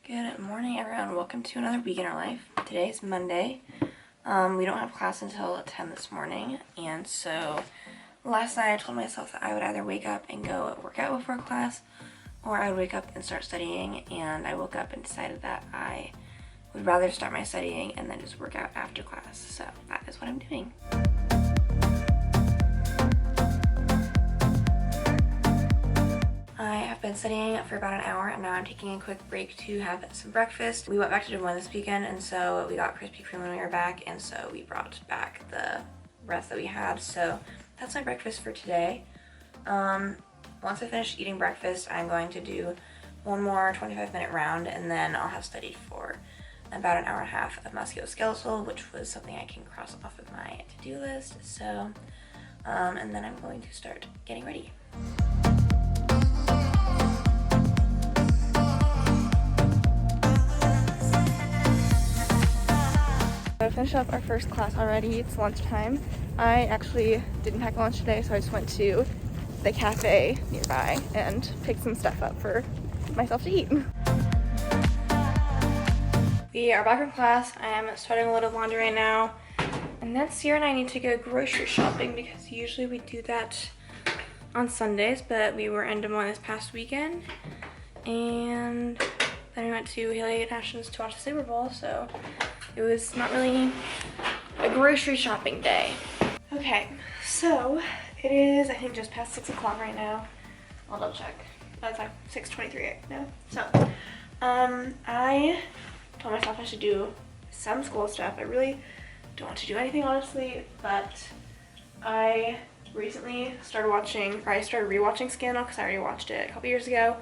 Good morning, everyone. Welcome to another week in our life. Today is Monday. We don't have class until 10 this morning, and so last night I told myself that I would either wake up and go work out before class, or I would wake up and start studying, and I woke up and decided that I would rather start my studying and then just work out after class, so that is what I'm doing. I have been studying for about an hour and now I'm taking a quick break to have some breakfast. We went back to Des Moines this weekend and so we got Krispy Kreme when we were back, and so we brought back the rest that we had. So that's my breakfast for today. Once I finish eating breakfast, I'm going to do one more 25-minute round and then I'll have studied for about an hour and a half of musculoskeletal, which was something I can cross off of my to-do list. So, and then I'm going to start getting ready. I finished up our first class already. It's lunchtime. I actually didn't pack lunch today, so I just went to the cafe nearby and picked some stuff up for myself to eat. We are back from class. I am starting a load of laundry right now, and then Sierra and I need to go grocery shopping because usually we do that on Sundays, but we were in Des Moines this past weekend, and then we went to Haley and Ashton's to watch the Super Bowl, so it was not really a grocery shopping day. Okay, so it is, I think, just past 6 o'clock right now. I'll double check. That's like 6:23 now. So, I told myself I should do some school stuff. I really don't want to do anything, honestly, but I recently started rewatching Scandal because I already watched it a couple years ago.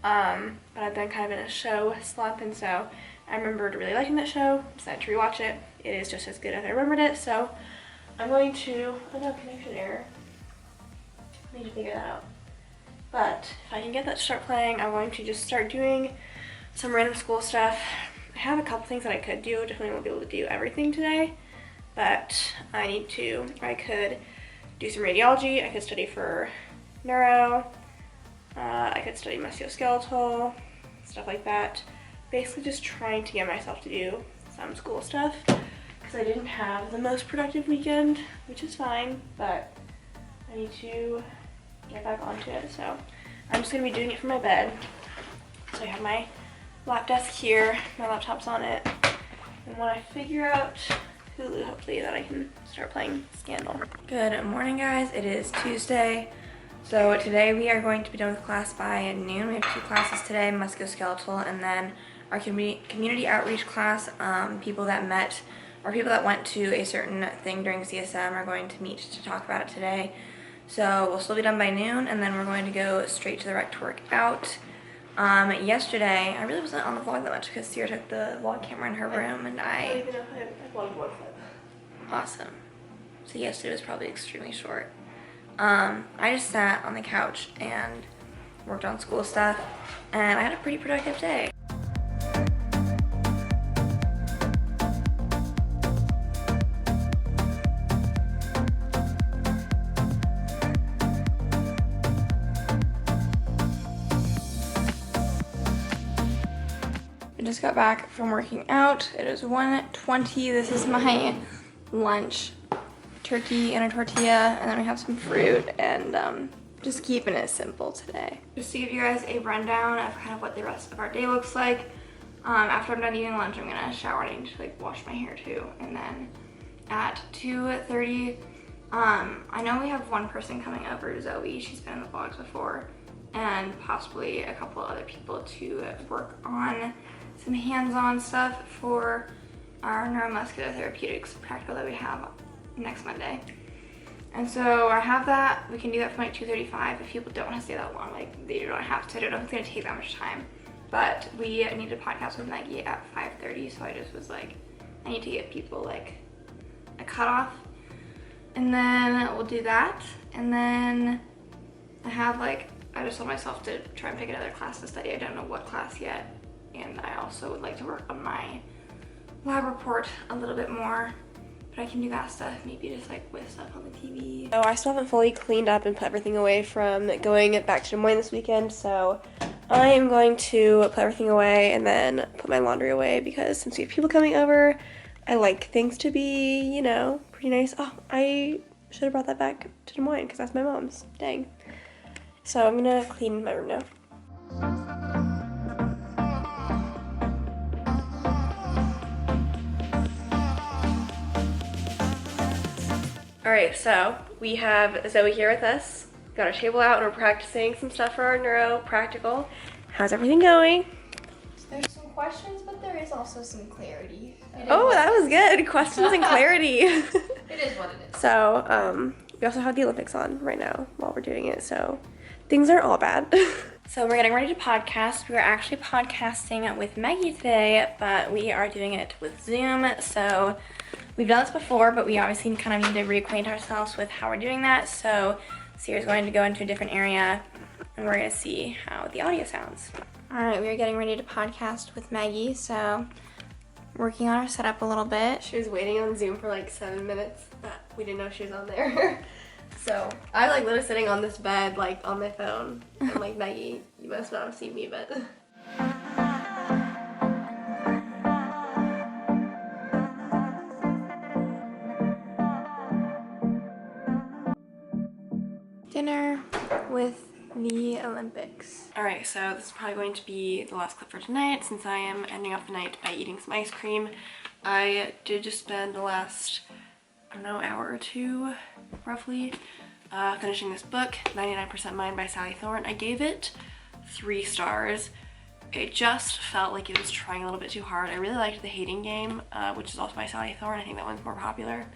But I've been kind of in a show slump, and so I remembered really liking that show, decided to rewatch it. It is just as good as I remembered it, so I'm going to, oh no, connection error. I need to figure that out. But if I can get that to start playing, I'm going to just start doing some random school stuff. I have a couple things that I could do, definitely won't be able to do everything today, but I could do some radiology, I could study for neuro, I could study musculoskeletal, stuff like that. Basically just trying to get myself to do some school stuff because I didn't have the most productive weekend, which is fine, but I need to get back onto it. So I'm just going to be doing it from my bed. So I have my lap desk here, my laptop's on it, and when I figure out Hulu, hopefully, that I can start playing Scandal. Good morning, guys. It is Tuesday. So today we are going to be done with class by noon. We have 2 classes today, musculoskeletal, and then our community outreach class. People that went to a certain thing during CSM are going to meet to talk about it today. So we'll still be done by noon, and then we're going to go straight to the rec to work out. Yesterday, I really wasn't on the vlog that much because Sierra took the vlog camera in her room, and I don't even know if I vlogged one clip. Awesome. So yesterday was probably extremely short. I just sat on the couch and worked on school stuff, and I had a pretty productive day. I just got back from working out. It is 1:20. This is my lunch. Turkey and a tortilla, and then we have some fruit, and just keeping it simple today. Just to give you guys a rundown of kind of what the rest of our day looks like. After I'm done eating lunch, I'm gonna shower. I need to like wash my hair too, and then at 2:30, I know we have one person coming over, Zoe. She's been in the vlogs before, and possibly a couple other people to work on some hands-on stuff for our neuromuscular therapeutics practical that we have next Monday. And so I have that. We can do that from like 2:35 if people don't want to stay that long. Like, they don't have to. I don't know if it's going to take that much time. But we need a podcast with Maggie at 5:30, so I just was like, I need to give people like a cutoff. And then we'll do that. And then I just told myself to try and pick another class to study. I don't know what class yet. And I also would like to work on my lab report a little bit more. But I can do that stuff, maybe just like with stuff on the TV. So I still haven't fully cleaned up and put everything away from going back to Des Moines this weekend, so I am going to put everything away and then put my laundry away because since we have people coming over, I like things to be, you know, pretty nice. Oh, I should have brought that back to Des Moines because that's my mom's. Dang. So I'm gonna clean my room now. Alright, so we have Zoe here with us. Got our table out and we're practicing some stuff for our neuro practical. How's everything going? There's some questions, but there is also some clarity. Oh, that was good. Questions and clarity. It is what it is. So, we also have the Olympics on right now while we're doing it, so things aren't all bad. So we're getting ready to podcast. We're actually podcasting with Maggie today, but we are doing it with Zoom. So we've done this before, but we obviously kind of need to reacquaint ourselves with how we're doing that. So Sierra's going to go into a different area, and we're going to see how the audio sounds. All right, we are getting ready to podcast with Maggie, so working on our setup a little bit. She was waiting on Zoom for like 7 minutes, but we didn't know she was on there. So I like literally sitting on this bed, like on my phone. I'm like, Maggie, you must not have seen me, but. Dinner with the Olympics. All right, so this is probably going to be the last clip for tonight since I am ending off the night by eating some ice cream. I did just spend the last, I don't know, hour or two, roughly, finishing this book, 99% Mine by Sally Thorne. I gave it 3 stars. It just felt like it was trying a little bit too hard. I really liked The Hating Game, which is also by Sally Thorne. I think that one's more popular.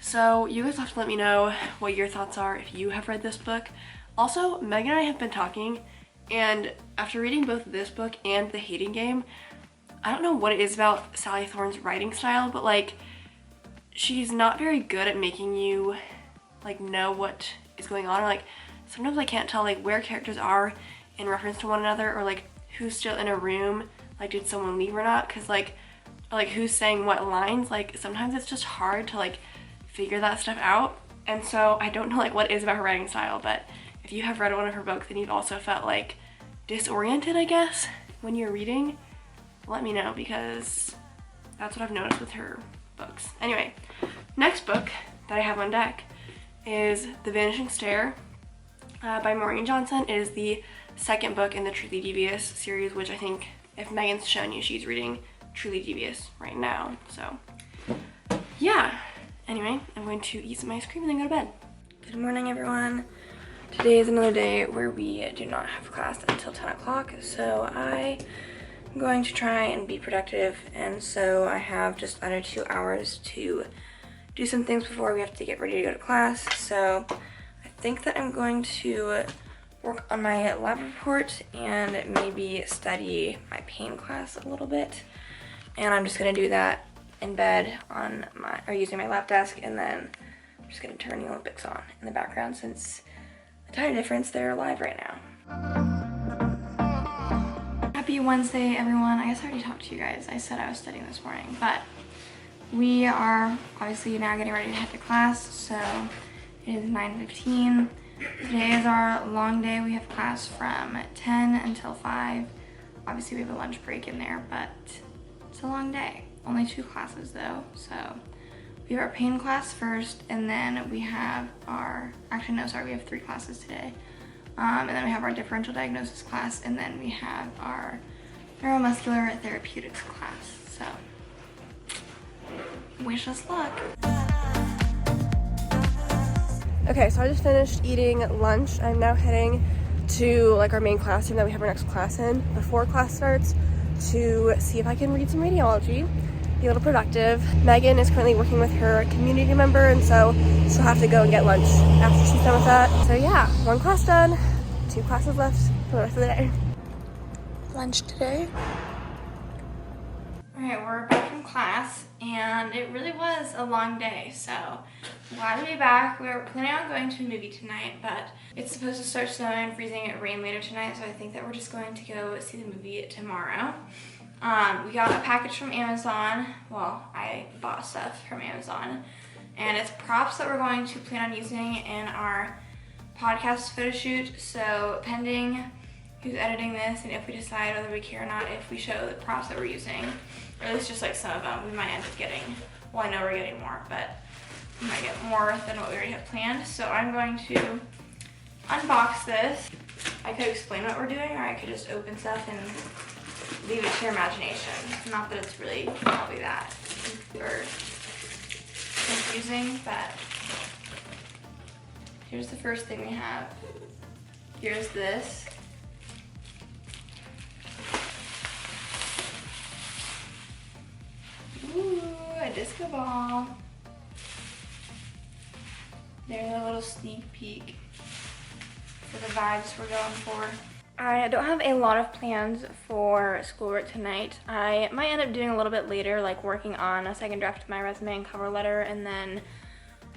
So you guys have to let me know what your thoughts are if you have read this book. Also, Megan and I have been talking, and after reading both this book and The Hating Game, I don't know what it is about Sally Thorne's writing style, but like, she's not very good at making you like know what is going on, or like sometimes I can't tell like where characters are in reference to one another, or like who's still in a room, like did someone leave or not, because like who's saying what lines. Like sometimes it's just hard to like figure that stuff out, and so I don't know like what it is about her writing style. But if you have read one of her books and you've also felt like disoriented, I guess, when you're reading, let me know, because that's what I've noticed with her books. Anyway, next book that I have on deck is The Vanishing Stair by Maureen Johnson. It is the second book in the Truly Devious series, which I think if Megan's shown you, she's reading Truly Devious right now. So yeah, anyway, I'm going to eat some ice cream and then go to bed. Good morning, everyone. Today is another day where we do not have class until 10 o'clock, so I am going to try and be productive, and so I have just under 2 hours to do some things before we have to get ready to go to class. So I think that I'm going to work on my lab report and maybe study my pain class a little bit, and I'm just going to do that in bed on my, or using my lap desk, and then I'm just going to turn the Olympics on in the background since a tiny difference, they're live right now. Happy Wednesday, everyone. I guess I already talked to you guys. I said I was studying this morning, but we are obviously now getting ready to head to class, so it is 9:15. Today is our long day. We have class from 10 until 5. Obviously we have a lunch break in there, but it's a long day. Only 2 classes though, so we have our pain class first, and then we have our, actually no, sorry, we have 3 classes today. And then we have our differential diagnosis class, and then we have our neuromuscular therapeutics class. So wish us luck. Okay, so I just finished eating lunch. I'm now heading to like our main classroom that we have our next class in before class starts to see if I can read some radiology, be a little productive. Megan is currently working with her community member, and so she'll have to go and get lunch after she's done with that. So yeah, 1 class done, 2 classes left for the rest of the day. Lunch today. Alright, we're back from class, and it really was a long day, so glad to be back. We were planning on going to a movie tonight, but it's supposed to start snowing and freezing and rain later tonight, so I think that we're just going to go see the movie tomorrow. We got a package from Amazon. Well, I bought stuff from Amazon, and it's props that we're going to plan on using in our podcast photo shoot. So pending who's editing this, and if we decide whether we care or not, if we show the props that we're using, or at least just like some of them, we might end up getting, well, I know we're getting more, but we might get more than what we already have planned. So I'm going to unbox this. I could explain what we're doing, or I could just open stuff and leave it to your imagination. Not that it's really probably that or confusing, but here's the first thing we have. Here's this. Ooh, a disco ball. There's a little sneak peek for the vibes we're going for. I don't have a lot of plans for schoolwork tonight. I might end up doing a little bit later, like working on a second draft of my resume and cover letter, and then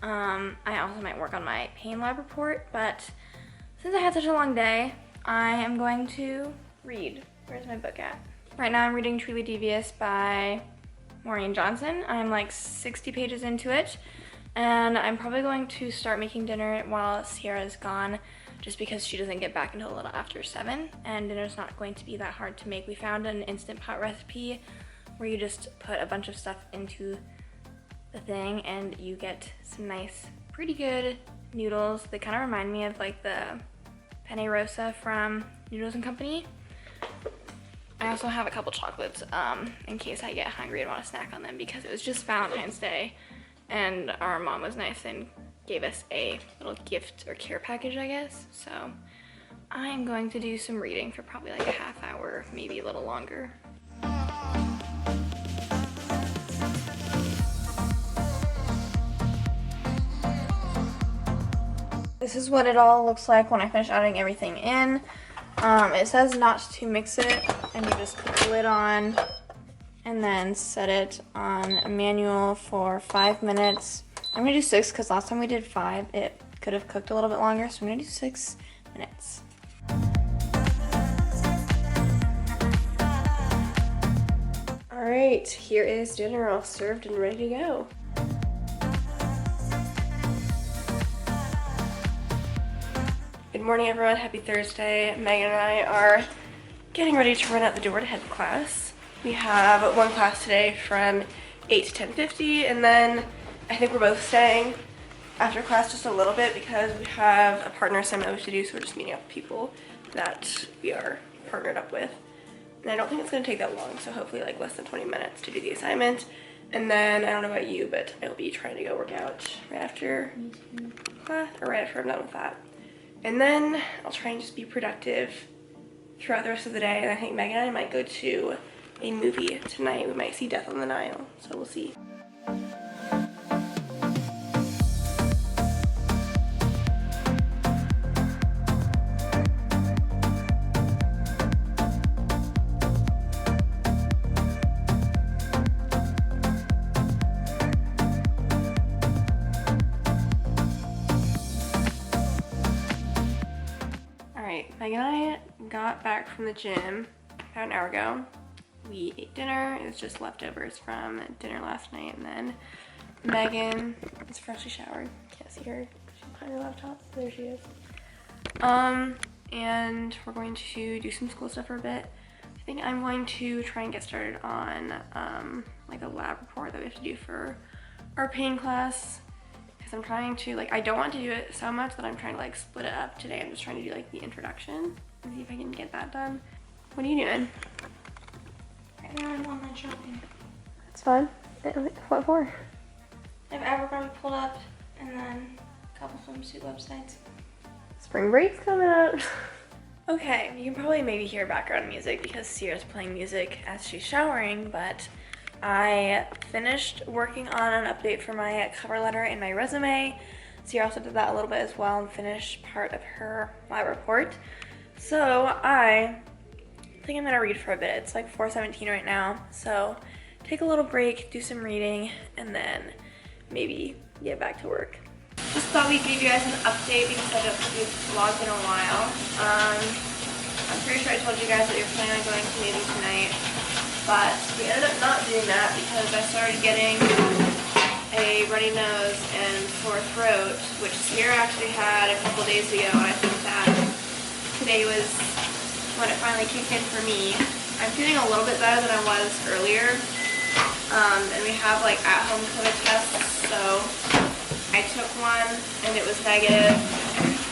I also might work on my pain lab report, but since I had such a long day, I am going to read. Where's my book at? Right now I'm reading Truly Devious by Maureen Johnson. I'm like 60 pages into it, and I'm probably going to start making dinner while Sierra's gone, just because she doesn't get back until a little after 7, and dinner's not going to be that hard to make. We found an Instant Pot recipe where you just put a bunch of stuff into the thing and you get some nice, pretty good noodles. They kind of remind me of like the penne rosa from Noodles and Company. I also have a couple chocolates in case I get hungry and want to snack on them, because it was just Valentine's Day and our mom was nice and gave us a little gift or care package, I guess. So I'm going to do some reading for probably like a half hour, maybe a little longer. This is what it all looks like when I finish adding everything in. It says not to mix it, and you just put the lid on and then set it on a manual for 5 minutes. I'm gonna do 6 because last time we did 5, it could have cooked a little bit longer, so I'm gonna do 6 minutes. All right, here is dinner all served and ready to go. Good morning, everyone. Happy Thursday. Megan and I are getting ready to run out the door to head to class. We have one class today from 8 to 10:50, and then I think we're both staying after class just a little bit because we have a partner assignment that we have to do, so we're just meeting up with people that we are partnered up with. And I don't think it's going to take that long, so hopefully like less than 20 minutes to do the assignment. And then, I don't know about you, but I'll be trying to go work out right after class, or right after I'm done with that. And then I'll try and just be productive throughout the rest of the day. And I think Megan and I might go to a movie tonight. We might see Death on the Nile, so we'll see. Megan and I got back from the gym about an hour ago. We ate dinner. It was just leftovers from dinner last night, and then Megan is freshly showered. Can't see her. She's behind her laptop. There she is. And we're going to do some school stuff for a bit. I think I'm going to try and get started on like a lab report that we have to do for our pain class. I'm trying to, like, I don't want to do it so much that I'm trying to like split it up today. I'm just trying to do like the introduction and see if I can get that done. What are you doing? Right now I'm online shopping. It's fun. What for? I have Abercrombie pulled up, and then a couple swimsuit websites. Spring break's coming up. Okay, you can probably maybe hear background music because Sierra's playing music as she's showering, but I finished working on an update for my cover letter and my resume. Sierra also did that a little bit as well and finished part of her lab report. So I think I'm gonna read for a bit. It's like 4:17 right now, so take a little break, do some reading, and then maybe get back to work. Just thought we'd give you guys an update because I don't think we've vlogged in a while. I'm pretty sure I told you guys that you're planning on going to movie tonight. But we ended up not doing that because I started getting a runny nose and sore throat, which Sierra actually had a couple days ago, and I think that today was when it finally kicked in for me. I'm feeling a little bit better than I was earlier. And we have like at-home COVID tests, so I took one and it was negative.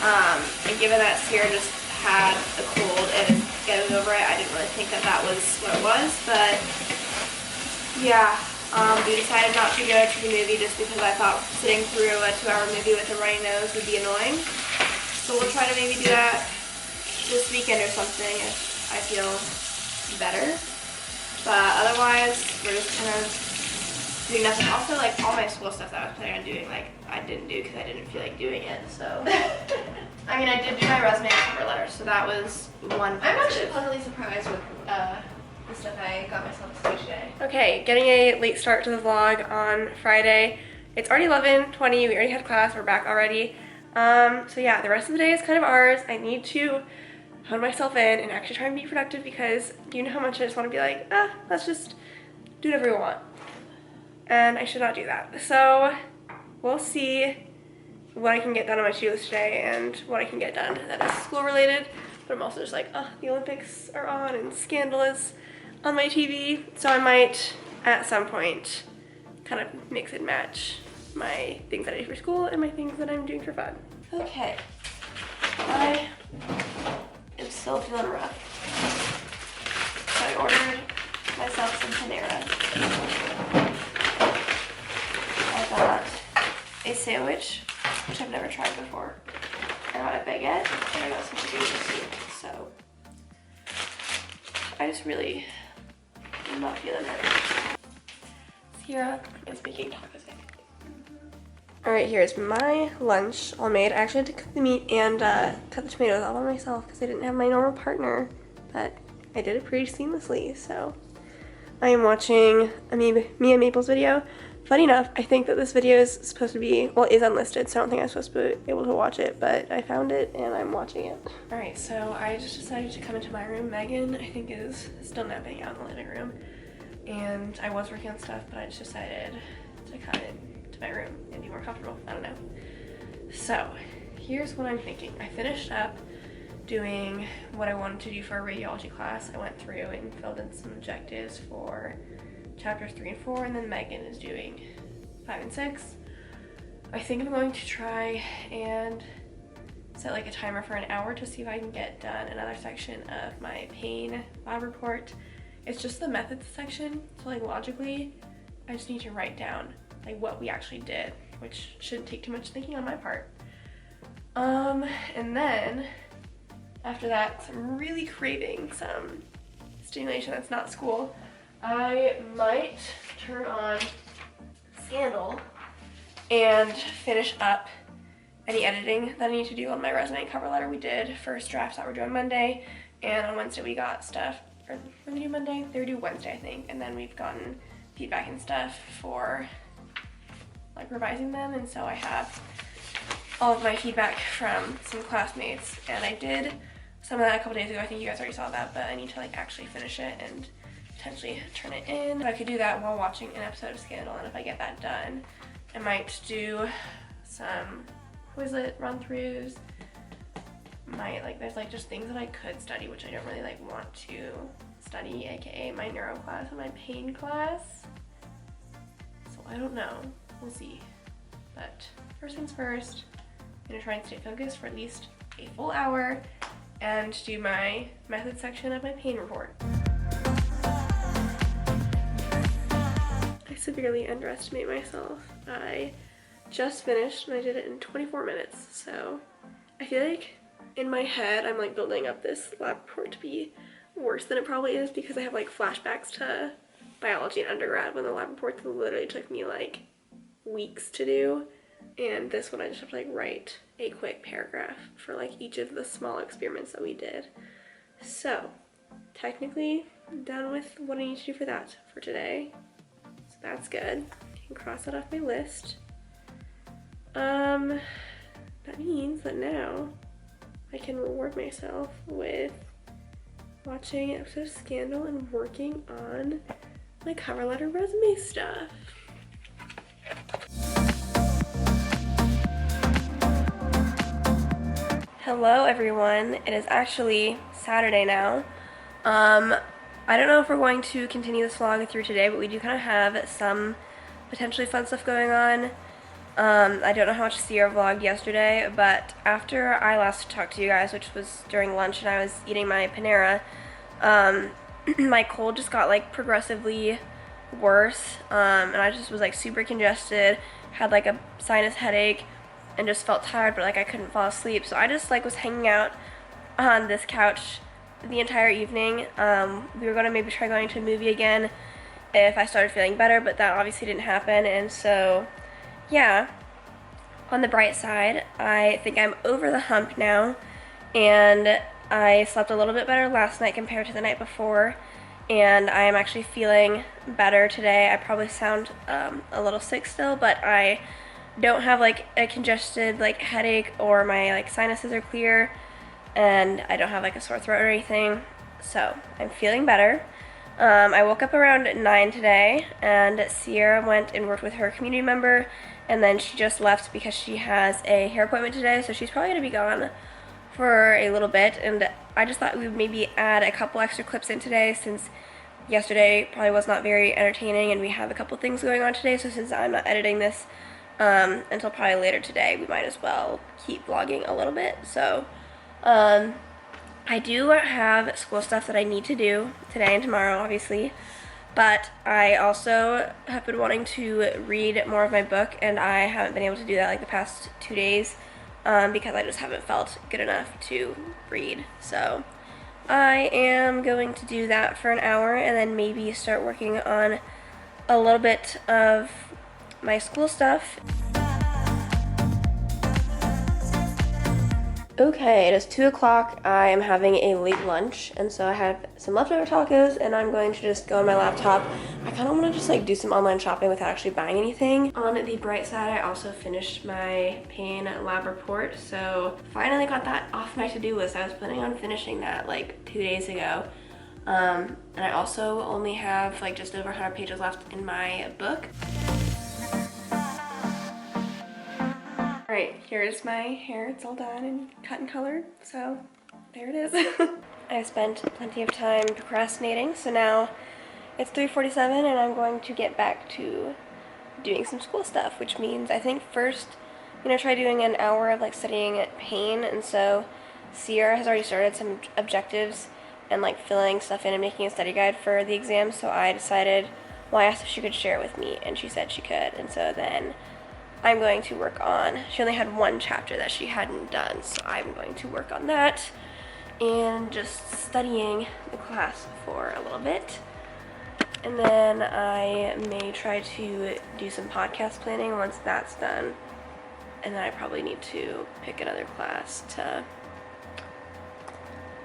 And given that Sierra just had a cold and is getting over it, I didn't really think that that was what it was, but yeah, we decided not to go to the movie just because I thought sitting through a 2-hour movie with a runny nose would be annoying. So we'll try to maybe do that this weekend or something if I feel better. But otherwise, we're just kind of doing nothing. Also, like, all my school stuff that I was planning on doing, like, I didn't do because I didn't feel like doing it, so. I mean, I did do my resume and cover letter, so that was one positive. I'm actually pleasantly surprised with the stuff I got myself to do today. Okay, getting a late start to the vlog on Friday. It's already 11:20, we already had class, we're back already. So yeah, the rest of the day is kind of ours. I need to hone myself in and actually try and be productive because you know how much I just want to be like, let's just do whatever we want. And I should not do that. So we'll see what I can get done on my to-do list today and what I can get done that is school related. But I'm also just like, the Olympics are on and Scandal is on my TV. So I might, at some point, kind of mix and match my things that I do for school and my things that I'm doing for fun. Okay, I am still feeling rough. So I ordered myself some Panera. I got a sandwich, which I've never tried before. I got a baguette, and I got some potato soup. So I just really am not feeling it. Sierra is making tacos. Alright, here's my lunch all made. I actually had to cook the meat and cut the tomatoes all by myself because I didn't have my normal partner, but I did it pretty seamlessly. So I am watching a Mia Maples video. Funny enough, I think that this video is supposed to be, well, it is unlisted, so I don't think I'm supposed to be able to watch it, but I found it and I'm watching it. Alright, so I just decided to come into my room. Megan, I think, is still napping out in the living room. And I was working on stuff, but I just decided to come into my room and be more comfortable. I don't know. So here's what I'm thinking. I finished up doing what I wanted to do for a radiology class. I went through and filled in some objectives for chapters 3 and 4, and then Megan is doing 5 and 6. I think I'm going to try and set like a timer for an hour to see if I can get done another section of my pain lab report. It's just the methods section, so like logically, I just need to write down like what we actually did, which shouldn't take too much thinking on my part. And then after that, 'cause I'm really craving some stimulation that's not school, I might turn on Scandal and finish up any editing that I need to do on my resume and cover letter. We did first drafts that were due on Monday, and on Wednesday we got stuff, or were they due Monday? They were due Wednesday, I think, and then we've gotten feedback and stuff for like revising them, and so I have all of my feedback from some classmates, and I did some of that a couple days ago. I think you guys already saw that, but I need to like actually finish it and potentially turn it in. I could do that while watching an episode of Scandal, and if I get that done, I might do some Quizlet run-throughs. There's like just things that I could study, which I don't really like want to study, aka my neuro class and my pain class. So I don't know, we'll see. But first things first, I'm gonna try and stay focused for at least a full hour and do my method section of my pain report. I severely underestimate myself. I just finished and I did it in 24 minutes, so I feel like in my head I'm like building up this lab report to be worse than it probably is because I have like flashbacks to biology in undergrad when the lab reports literally took me like weeks to do, and this one I just have to like write a quick paragraph for like each of the small experiments that we did. So technically I'm done with what I need to do for that for today, so that's good. I can cross that off my list. That means that now I can reward myself with watching an episode of Scandal and working on my cover letter resume stuff. Hello everyone, it is actually Saturday now. I don't know if we're going to continue this vlog through today, but we do kind of have some potentially fun stuff going on. I don't know how much Sierra vlogged yesterday, but after I last talked to you guys, which was during lunch and I was eating my Panera, my cold just got like progressively worse, and I just was like super congested, had like a sinus headache, and just felt tired, but like I couldn't fall asleep. So I just like was hanging out on this couch the entire evening. We were gonna maybe try going to a movie again if I started feeling better, but that obviously didn't happen. And so yeah, on the bright side, I think I'm over the hump now, and I slept a little bit better last night compared to the night before, and I am actually feeling better today. I probably sound a little sick still, but I don't have like a congested like headache, or my like sinuses are clear, and I don't have like a sore throat or anything, so I'm feeling better. I woke up around 9 today, and Sierra went and worked with her community member, and then she just left because she has a hair appointment today, so she's probably going to be gone for a little bit. And I just thought we would maybe add a couple extra clips in today, since yesterday probably was not very entertaining and we have a couple things going on today. So since I'm not editing this until probably later today, we might as well keep vlogging a little bit. So I do have school stuff that I need to do today and tomorrow, obviously, but I also have been wanting to read more of my book, and I haven't been able to do that like the past 2 days because I just haven't felt good enough to read. So I am going to do that for an hour, and then maybe start working on a little bit of my school stuff. Okay, it is 2 o'clock. I am having a late lunch, and so I have some leftover tacos, and I'm going to just go on my laptop. I kind of want to just like do some online shopping without actually buying anything. On the bright side, I also finished my pain lab report, so finally got that off my to-do list. I was planning on finishing that like 2 days ago. And I also only have like just over 100 pages left in my book. Alright, here's my hair. It's all done and cut and colored, so there it is. I spent plenty of time procrastinating, so now it's 3:47 and I'm going to get back to doing some school stuff, which means I think first I'm going to try doing an hour of like studying pain. And so Sierra has already started some objectives and like filling stuff in and making a study guide for the exam, so I decided, well, I asked if she could share it with me, and she said she could, and so then I'm going to work on, she only had one chapter that she hadn't done, so I'm going to work on that and just studying the class for a little bit. And then I may try to do some podcast planning once that's done. And then I probably need to pick another class to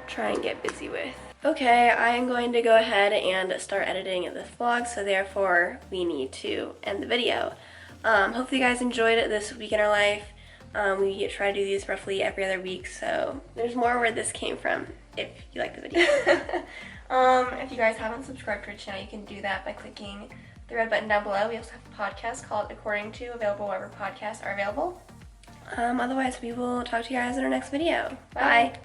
try and get busy with. Okay, I am going to go ahead and start editing this vlog, so therefore we need to end the video. Hopefully you guys enjoyed this week in our life. We try to do these roughly every other week, so there's more where this came from if you like the video. If you guys haven't subscribed to our channel, you can do that by clicking the red button down below. We also have a podcast called According To, available wherever podcasts are available. Otherwise, we will talk to you guys in our next video. Bye.